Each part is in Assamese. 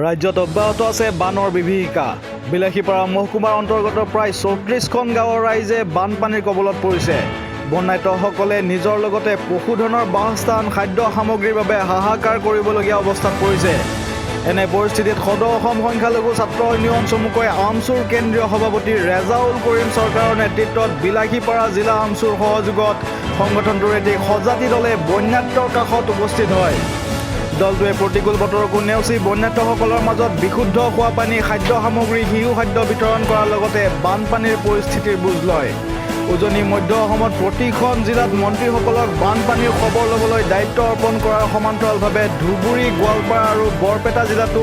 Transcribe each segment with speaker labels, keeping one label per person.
Speaker 1: ৰাজ্যত অব্যাহত আছে বানৰ বিভীষিকা। বিলাসীপাৰা মহকুমাৰ অন্তৰ্গত প্ৰায় ৩৪খন গাঁৱৰ ৰাইজে বানপানীৰ কবলত পৰিছে। বন্যায়তসকলে নিজৰ লগতে পশুধনৰ বাসস্থান, খাদ্য সামগ্ৰীৰ বাবে হাহাকাৰ কৰিবলগীয়া অৱস্থাত পৰিছে। এনে পৰিস্থিতিত সদৌ অসম সংখ্যালঘু ছাত্ৰ ইউনিয়ন চমুকৈ আমচুৰ কেন্দ্ৰীয় সভাপতি ৰেজাউল কৰিম চৰকাৰৰ নেতৃত্বত বিলাসীপাৰা জিলা আমচুৰ সহযোগত সংগঠনটোৰ এটি সজাতি দলে বন্যাত্মৰ কাষত উপস্থিত হয়। দলটোৱে প্ৰতিকূল বতৰকো নেওচি বন্যাত্মসকলৰ মাজত বিশুদ্ধ খোৱা পানী, খাদ্য সামগ্ৰী, শিশু খাদ্য বিতৰণ কৰাৰ লগতে বানপানীৰ পৰিস্থিতিৰ বুজ লয়। উজনি মধ্য অসমত প্ৰতিখন জিলাত মন্ত্ৰীসকলক বানপানীৰ খবৰ ল'বলৈ দায়িত্ব অৰ্পণ কৰাৰ সমান্তৰালভাৱে ধুবুৰী, গোৱালপাৰা আৰু বৰপেটা জিলাতো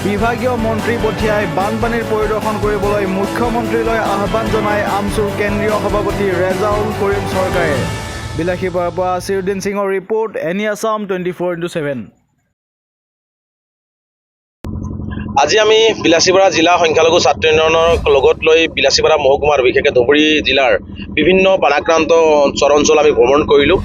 Speaker 1: বিভাগীয় মন্ত্ৰী পঠিয়াই বানপানীৰ পৰিদৰ্শন কৰিবলৈ মুখ্যমন্ত্ৰীলৈ আহ্বান জনাই আমচুৰ কেন্দ্ৰীয় সভাপতি ৰেজাউল কৰিম চৰকাৰে। বিলাসীপাৰাৰ পৰা চিৰুদ্দিন সিঙৰ ৰিপৰ্ট, এনি আছাম 24/7।
Speaker 2: আজি আমি বিলাসীপাৰা জিলা সংখ্যালঘু ছাত্ৰ ইউনিয়নৰ লগত লৈ বিলাসীপাৰা মহকুমাৰ বিশেষকৈ ধুবুৰী জিলাৰ বিভিন্ন বানাক্ৰান্ত অঞ্চল আমি ভ্ৰমণ কৰিলোঁ।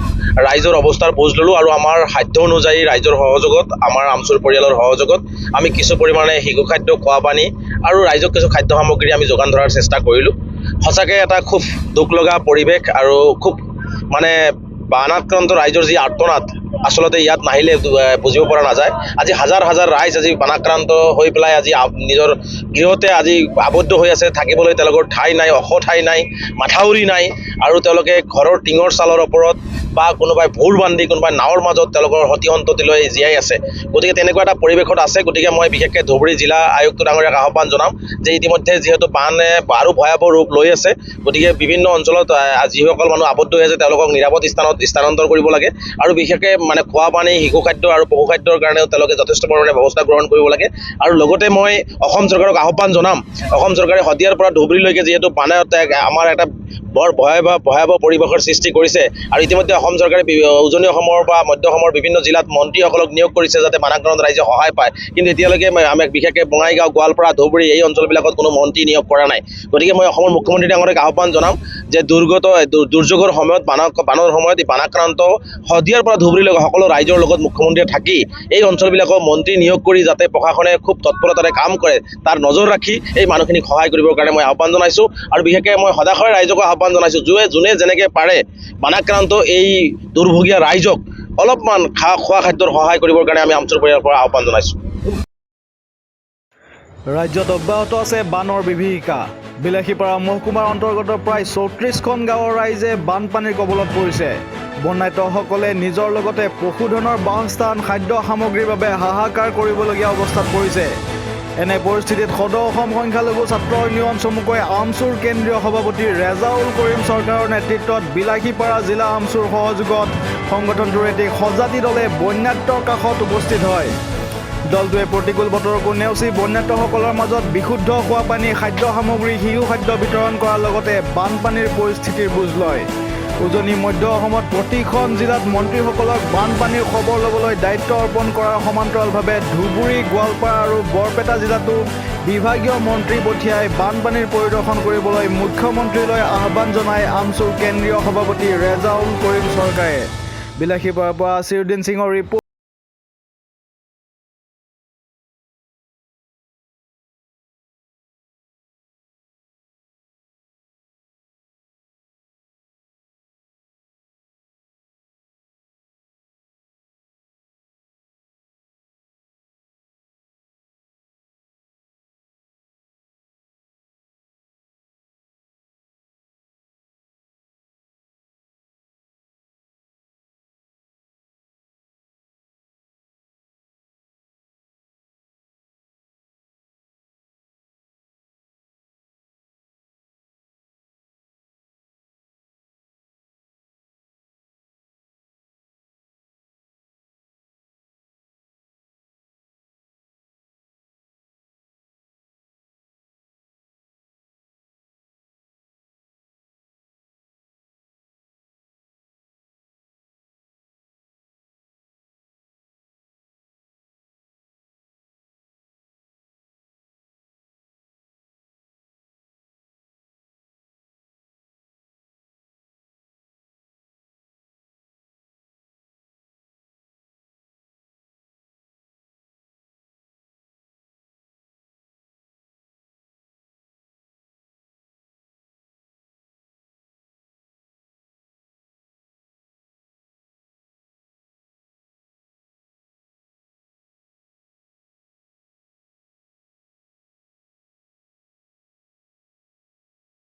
Speaker 2: ৰাইজৰ অৱস্থাৰ বুজ ল'লোঁ আৰু আমাৰ সাধ্য অনুযায়ী ৰাইজৰ সহযোগত, আমাৰ আমচুৰ পৰিয়ালৰ সহযোগত আমি কিছু পৰিমাণে শিশু খাদ্য, খোৱা পানী আৰু ৰাইজক কিছু খাদ্য সামগ্ৰী আমি যোগান ধৰাৰ চেষ্টা কৰিলোঁ। সঁচাকৈ এটা খুব দুখ লগা পৰিৱেশ আৰু খুব বানাক্ৰান্ত ৰাইজৰ যি আৰ্তনাদ আচলতে ইয়াত নাহিলে বুজিব পৰা নাযায়। আজি হাজাৰ হাজাৰ ৰাইজ আজি বানাক্ৰান্ত হৈ পেলাই আজি নিজৰ গৃহতে আজি আবদ্ধ হৈ আছে। থাকিবলৈ তেওঁলোকৰ ঠাই নাই, ঠাই নাই, মাথাউৰি নাই আৰু তেওঁলোকে ঘৰৰ টিঙৰ চালৰ ওপৰত বা কোনোবাই ভোৰ বান্ধি, কোনোবাই নাৱৰ মাজত তেওঁলোকৰ সতি সন্ততিলৈ জীয়াই আছে। গতিকে তেনেকুৱা এটা পৰিৱেশত আছে। গতিকে মই বিশেষকৈ ধুবুৰী জিলা আয়ুক্ত ডাঙৰীয়াক আহ্বান জনাম যে ইতিমধ্যে যিহেতু বানে আৰু ভয়াৱহ ৰূপ লৈ আছে, গতিকে বিভিন্ন অঞ্চলত যিসকল মানুহ আবদ্ধ হৈ আছে তেওঁলোকক নিৰাপদ স্থানত স্থানান্তৰ কৰিব লাগে আৰু বিশেষকৈ খোৱা পানী, শিশু খাদ্য আৰু পশু খাদ্যৰ কাৰণেও তেওঁলোকে যথেষ্ট পৰিমাণে ব্যৱস্থা গ্ৰহণ কৰিব লাগে। আৰু লগতে মই অসম চৰকাৰক আহ্বান জনাম, অসম চৰকাৰে শদিয়াৰ পৰা ধুবুৰীলৈকে যিহেতু বানে আমাৰ এটা বৰ ভয়াৱহ পৰিৱেশৰ সৃষ্টি কৰিছে আৰু ইতিমধ্যে অসম চৰকাৰে উজনি অসমৰ বা মধ্য অসমৰ বিভিন্ন জিলাত মন্ত্ৰীসকলক নিয়োগ কৰিছে যাতে বানাক্ৰান্ত ৰাইজে সহায় পায়। কিন্তু এতিয়ালৈকে আমি বিশেষকৈ বঙাইগাঁও, গোৱালপাৰা, ধুবুৰী এই অঞ্চলবিলাকত কোনো মন্ত্ৰী নিয়োগ কৰা নাই। গতিকে মই অসমৰ মুখ্যমন্ত্ৰী ডাঙৰীয়াক আহ্বান জনাম যে দুৰ্যোগৰ সময়ত, বানৰ সময়ত এই বানাক্ৰান্ত শদিয়াৰ পৰা ধুবুৰীলৈকে সকলো ৰাইজৰ লগত মুখ্যমন্ত্ৰীয়ে থাকি এই অঞ্চলবিলাকক মন্ত্ৰী নিয়োগ কৰি যাতে প্ৰশাসনে খুব তৎপৰতাৰে কাম কৰে, তাৰ নজৰ ৰাখি এই মানুহখিনিক সহায় কৰিবৰ কাৰণে মই আহ্বান জনাইছোঁ। আৰু বিশেষকৈ মই সদাশয় ৰাইজকো আহ্বান জনাইছোঁ, যোনে যেনেকৈ পাৰে বানাক্ৰান্ত এই দুৰ্ভগীয়া ৰাইজক অলপমান খোৱা খাদ্যৰ সহায় কৰিবৰ কাৰণে আমি আমচুৰ পৰিয়ালৰ পৰা আহ্বান জনাইছোঁ।
Speaker 1: ৰাজ্যত অব্যাহত আছে বানৰ বিভীষিকা। বিলাসীপাৰা মহকুমাৰ অন্তৰ্গত প্ৰায় ৩৪খন গাঁৱৰ ৰাইজে বানপানীৰ কবলত পৰিছে। বন্যায়তসকলে নিজৰ লগতে পশুধনৰ বাসস্থান, খাদ্য সামগ্ৰীৰ বাবে হাহাকাৰ কৰিবলগীয়া অৱস্থাত পৰিছে। এনে পৰিস্থিতিত সদৌ অসম সংখ্যালঘু ছাত্ৰ ইউনিয়ন চমুকৈ আমচুৰ কেন্দ্ৰীয় সভাপতি ৰেজাউল কৰিম চৰকাৰৰ নেতৃত্বত বিলাসীপাৰা জিলা আমচুৰ সহযোগত সংগঠনটোৰ এটি সজাতি দলে বন্যাত্মৰ কাষত উপস্থিত হয়। দলটোৱে প্ৰতিকূল বতৰকো নেওচি বন্যাত্মসকলৰ মাজত বিশুদ্ধ খোৱা পানী, খাদ্য সামগ্ৰী, শিশু খাদ্য বিতৰণ কৰাৰ লগতে বানপানীৰ পৰিস্থিতিৰ বুজ লয়। উজনি মধ্য অসমত প্ৰতিখন জিলাত মন্ত্ৰীসকলক বানপানীৰ খবৰ ল'বলৈ দায়িত্ব অৰ্পণ কৰাৰ সমান্তৰালভাৱে ধুবুৰী, গোৱালপাৰা আৰু বৰপেটা জিলাতো বিভাগীয় মন্ত্ৰী পঠিয়াই বানপানীৰ পৰিদৰ্শন কৰিবলৈ মুখ্যমন্ত্ৰীলৈ আহ্বান জনাই আমচুৰ কেন্দ্ৰীয় সভাপতি ৰেজাউল কৰিম চৰকাৰে। বিলাসীপাৰাৰ পৰা চিৰুদ্দিন সিঙৰ ৰিপৰ্ট।